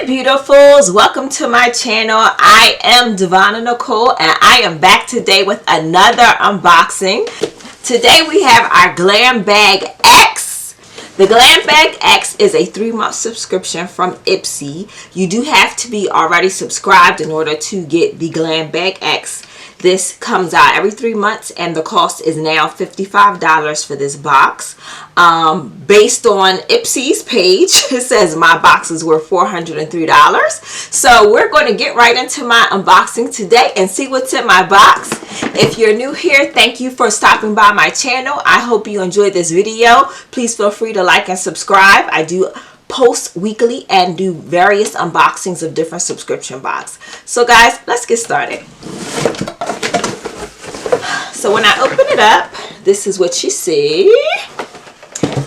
Beautifuls, welcome to my channel. I am Devonna Nicole and I am back today with another unboxing. Today we have our Glam Bag X. The Glam Bag X is a 3-month subscription from Ipsy. You do have to be already subscribed in order to get the Glam Bag X. This comes out every 3 months and the cost is now $55 for this box. Based on Ipsy's page, it says my boxes were $403. So we're going to get right into my unboxing today and see what's in my box. If you're new here, thank you for stopping by my channel. I hope you enjoyed this video. Please feel free to like and subscribe. I do post weekly and do various unboxings of different subscription boxes. So guys, let's get started. So when I open it up, this is what you see.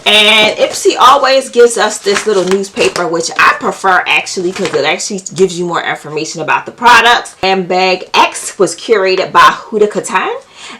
And Ipsy always gives us this little newspaper, which I prefer actually because it actually gives you more information about the products. And Bag X was curated by Huda,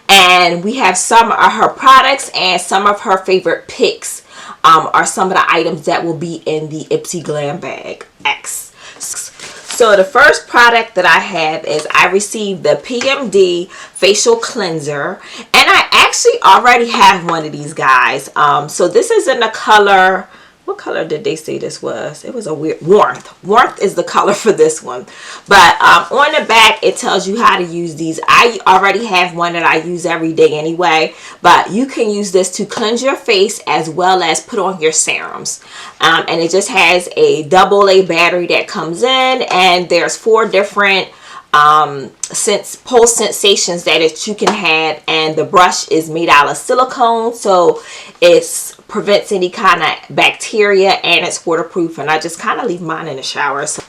and we have some of her products and some of her favorite picks are some of the items that will be in the Ipsy Glam Bag X. So the first product that I have is I received the PMD facial cleanser, and I actually already have one of these guys. So this is in the color, what color did they say this was? It was a weird warmth. Warmth is the color for this one. But on the back it tells you how to use these. I already have one that I use every day anyway, but you can use this to cleanse your face as well as put on your serums. And it just has a AA battery that comes in, and there's 4 different pulse sensations that you can have, and the brush is made out of silicone, so it prevents any kind of bacteria, and it's waterproof, and I just kind of leave mine in the shower. So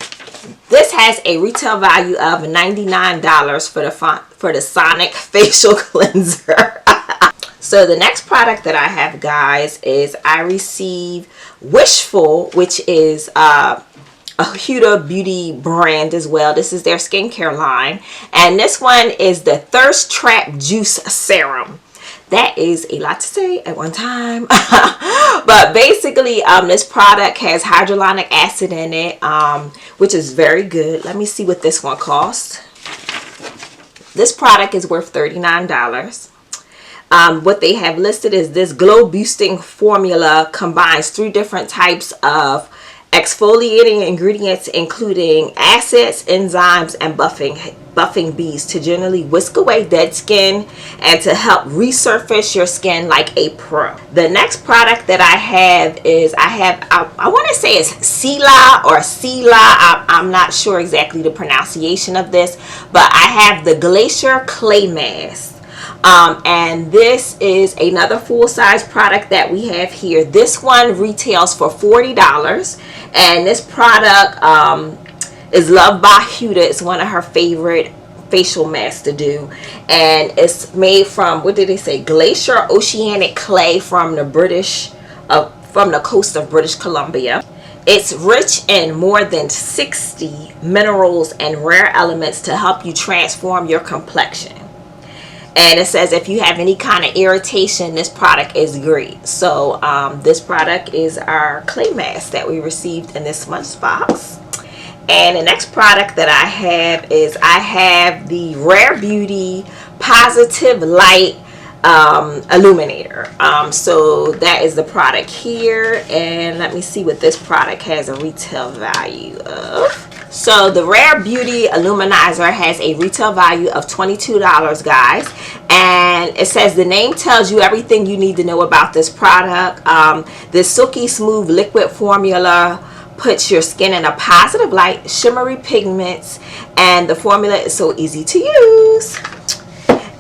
this has a retail value of $99 for the Sonic facial cleanser. So the next product that I have, guys, is I received Wishful, which is a Huda beauty brand as well. This is their skincare line, and this one is the Thirst Trap Juice Serum. That is a lot to say at one time. But basically this product has hyaluronic acid in it, which is very good. Let me see what this one costs. This product is worth $39. What they have listed is this glow boosting formula combines 3 different types of exfoliating ingredients, including acids, enzymes, and buffing beads to generally whisk away dead skin and to help resurface your skin like a pro. The next product that I have is I want to say it's Sela or Sela. I'm not sure exactly the pronunciation of this, but I have the Glacier Clay Mask. And this is another full-size product that we have here. This one retails for $40, and this product is loved by Huda. It's one of her favorite facial masks to do, and it's made from, what did they say, glacier oceanic clay from the coast of British Columbia. It's rich in more than 60 minerals and rare elements to help you transform your complexion. And it says if you have any kind of irritation, this product is great. So this product is our clay mask that we received in this month's box. And the next product that I have is I have the Rare Beauty Positive Light Illuminator. So that is the product here, and let me see what this product has a retail value of. So the Rare Beauty Illuminizer has a retail value of $22, guys, and it says the name tells you everything you need to know about this product. This silky smooth liquid formula puts your skin in a positive light, shimmery pigments, and the formula is so easy to use.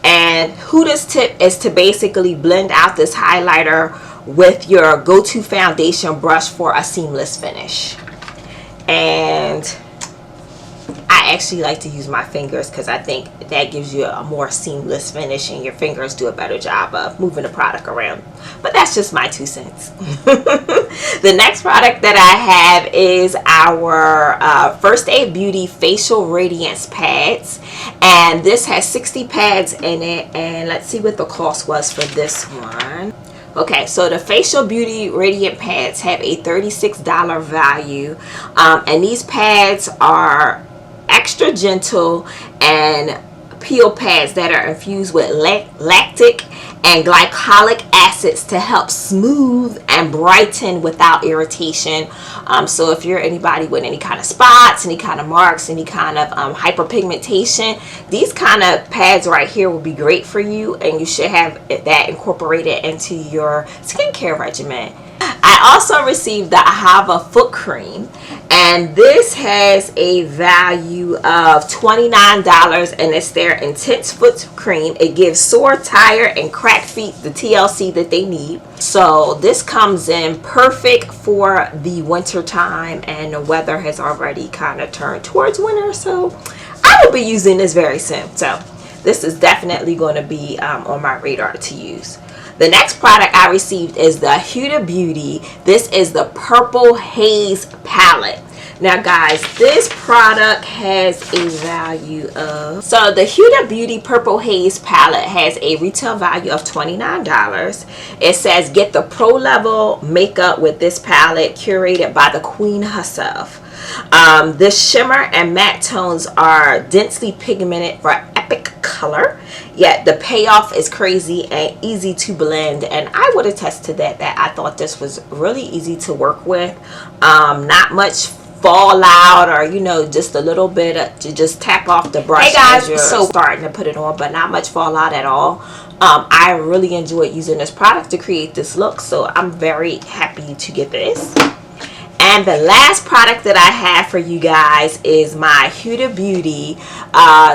And Huda's tip is to basically blend out this highlighter with your go-to foundation brush for a seamless finish. And I actually like to use my fingers because I think that gives you a more seamless finish, and your fingers do a better job of moving the product around. But that's just my 2 cents. The next product that I have is our First Aid Beauty Facial Radiance Pads. And this has 60 pads in it. And let's see what the cost was for this one. Okay, so the Facial Beauty Radiant Pads have a $36 value. And these pads are extra gentle and peel pads that are infused with lactic and glycolic acids to help smooth and brighten without irritation. So if you're anybody with any kind of spots, any kind of marks, any kind of hyperpigmentation, these kind of pads right here will be great for you, and you should have that incorporated into your skincare regimen. I also received the Ahava foot cream, and this has a value of $29, and it's their intense foot cream. It gives sore, tired, and cracked feet the TLC that they need. So this comes in perfect for the winter time, and the weather has already kind of turned towards winter, so I will be using this very soon. So this is definitely going to be on my radar to use. The next product I received is the Huda Beauty. This is the Purple Haze Palette. Now guys, this product has a value of, so the Huda Beauty Purple Haze Palette has a retail value of $29. It says get the pro level makeup with this palette curated by the queen herself. The shimmer and matte tones are densely pigmented for epic color, yet the payoff is crazy and easy to blend. And I would attest to that I thought this was really easy to work with. Not much fallout, or just a little bit to just tap off the brush. Hey guys, so starting to put it on, but not much fallout at all. I really enjoyed using this product to create this look, so I'm very happy to get this. And the last product that I have for you guys is my Huda Beauty.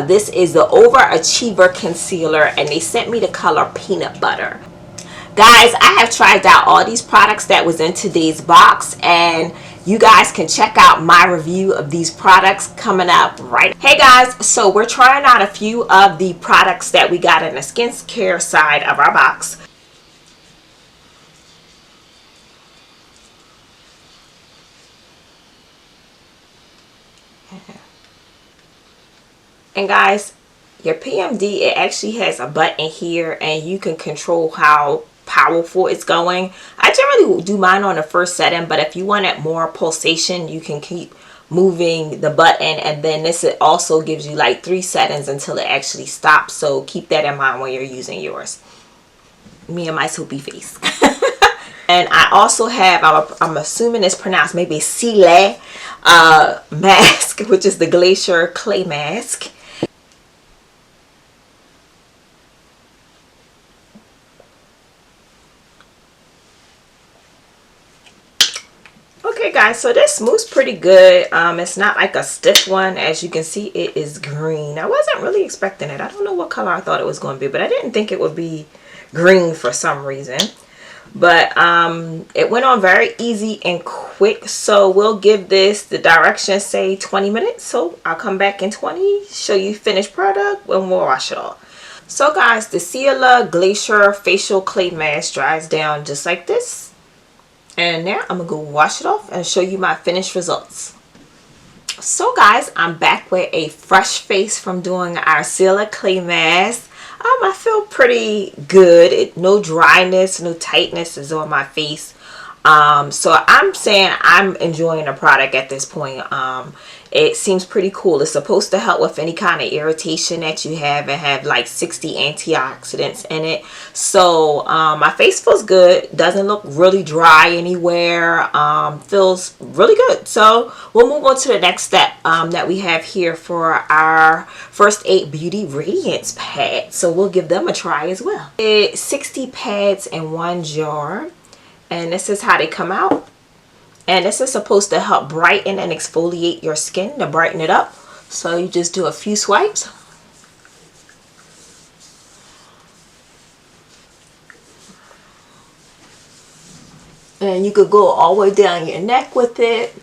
This is the Overachiever Concealer, and they sent me the color Peanut Butter. Guys, I have tried out all these products that was in today's box, and you guys can check out my review of these products coming up right. Hey guys, so we're trying out a few of the products that we got in the skincare side of our box. And guys, your PMD, it actually has a button here, and you can control how powerful it's going. I generally do mine on the first setting, but if you wanted more pulsation, you can keep moving the button, and then this also gives you like 3 settings until it actually stops. So keep that in mind when you're using yours. Me and my soapy face. And I also have, I'm assuming it's pronounced maybe Sile mask, which is the Glacier Clay Mask. Okay guys, so this moves pretty good. It's not like a stiff one. As you can see, it is green. I wasn't really expecting it. I don't know what color I thought it was going to be, but I didn't think it would be green for some reason. But it went on very easy and quick. So we'll give this, the directions say 20 minutes. So I'll come back in 20, show you finished product, and we'll wash it off. So guys, the Ciela Glacier Facial Clay Mask dries down just like this. And now I'm going to go wash it off and show you my finished results. So guys, I'm back with a fresh face from doing our Ciela Clay Mask. I feel pretty good. No dryness, no tightness is on my face. So I'm saying I'm enjoying the product at this point. It seems pretty cool. It's supposed to help with any kind of irritation that you have, and have like 60 antioxidants in it. So my face feels good. Doesn't look really dry anywhere. Feels really good. So we'll move on to the next step that we have here for our First Aid Beauty Radiance Pad. So we'll give them a try as well. It's 60 pads in one jar. And this is how they come out. And this is supposed to help brighten and exfoliate your skin, to brighten it up. So you just do a few swipes. And you could go all the way down your neck with it.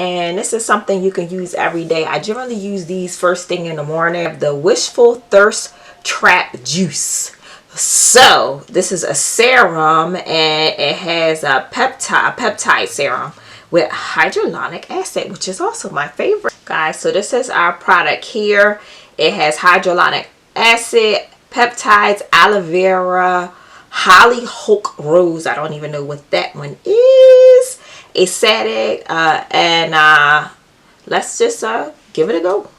and this is something you can use every day. I generally use these first thing in the morning. The Wishful Thirst Trap Juice. So this is a serum, and it has a peptide serum with hyaluronic acid, which is also my favorite, guys. So this is our product here. It has hyaluronic acid, peptides, aloe vera, hollyhock rose. I don't even know what that one is. Acidic, and let's just give it a go.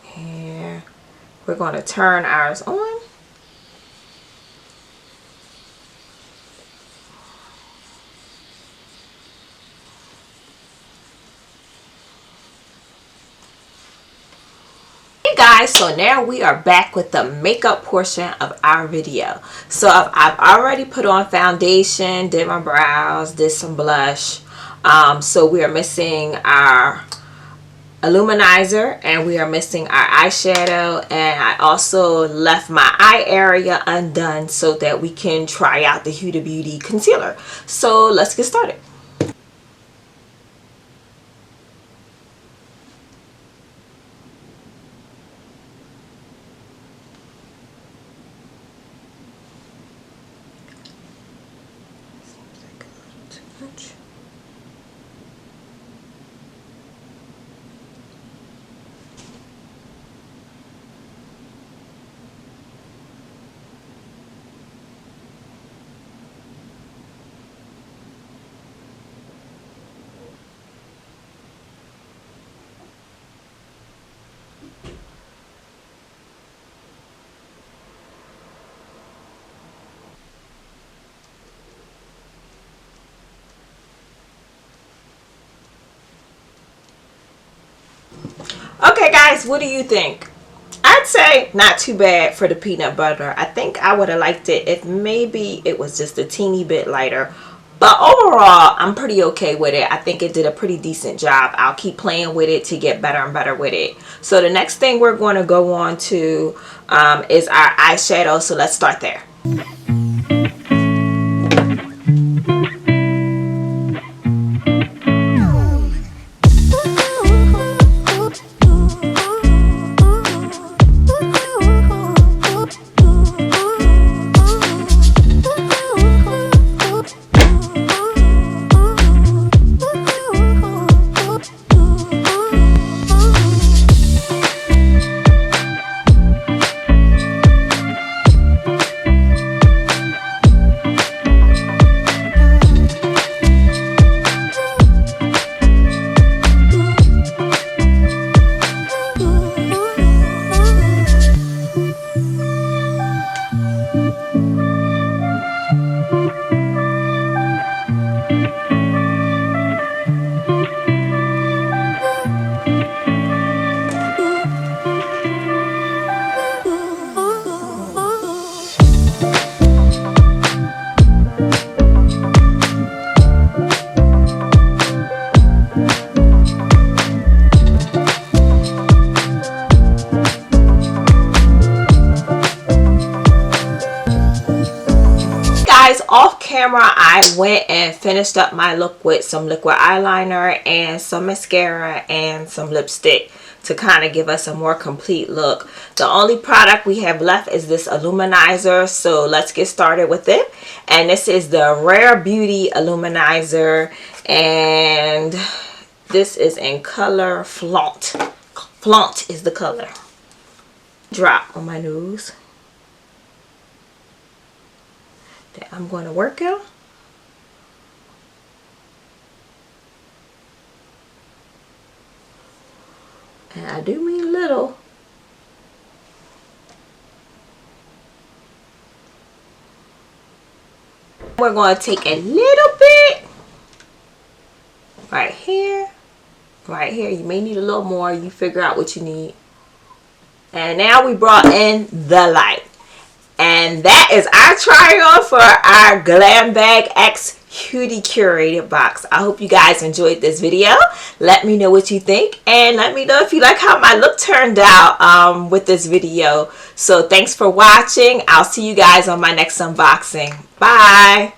Here, we're going to turn ours on. Guys, so now we are back with the makeup portion of our video. So I've already put on foundation, did my brows, did some blush. So we are missing our illuminizer, and we are missing our eyeshadow, and I also left my eye area undone so that we can try out the Huda Beauty concealer. So let's get started. Okay guys, what do you think? I'd say not too bad for the peanut butter. I think I would have liked it if maybe it was just a teeny bit lighter. But overall, I'm pretty okay with it. I think it did a pretty decent job. I'll keep playing with it to get better and better with it. So the next thing we're going to go on to is our eyeshadow. So let's start there. Off camera, I went and finished up my look with some liquid eyeliner and some mascara and some lipstick to kind of give us a more complete look. The only product we have left is this illuminizer, so let's get started with it. And this is the Rare Beauty Illuminizer, and this is in color Flaunt. Flaunt is the color. Drop on my nose that I'm going to work out. And I do mean little. We're going to take a little bit right here. Right here. You may need a little more. You figure out what you need. And now we brought in the light. And that is our try-on for our Glam Bag X Huda Curated box. I hope you guys enjoyed this video. Let me know what you think, and let me know if you like how my look turned out with this video. So thanks for watching. I'll see you guys on my next unboxing. Bye.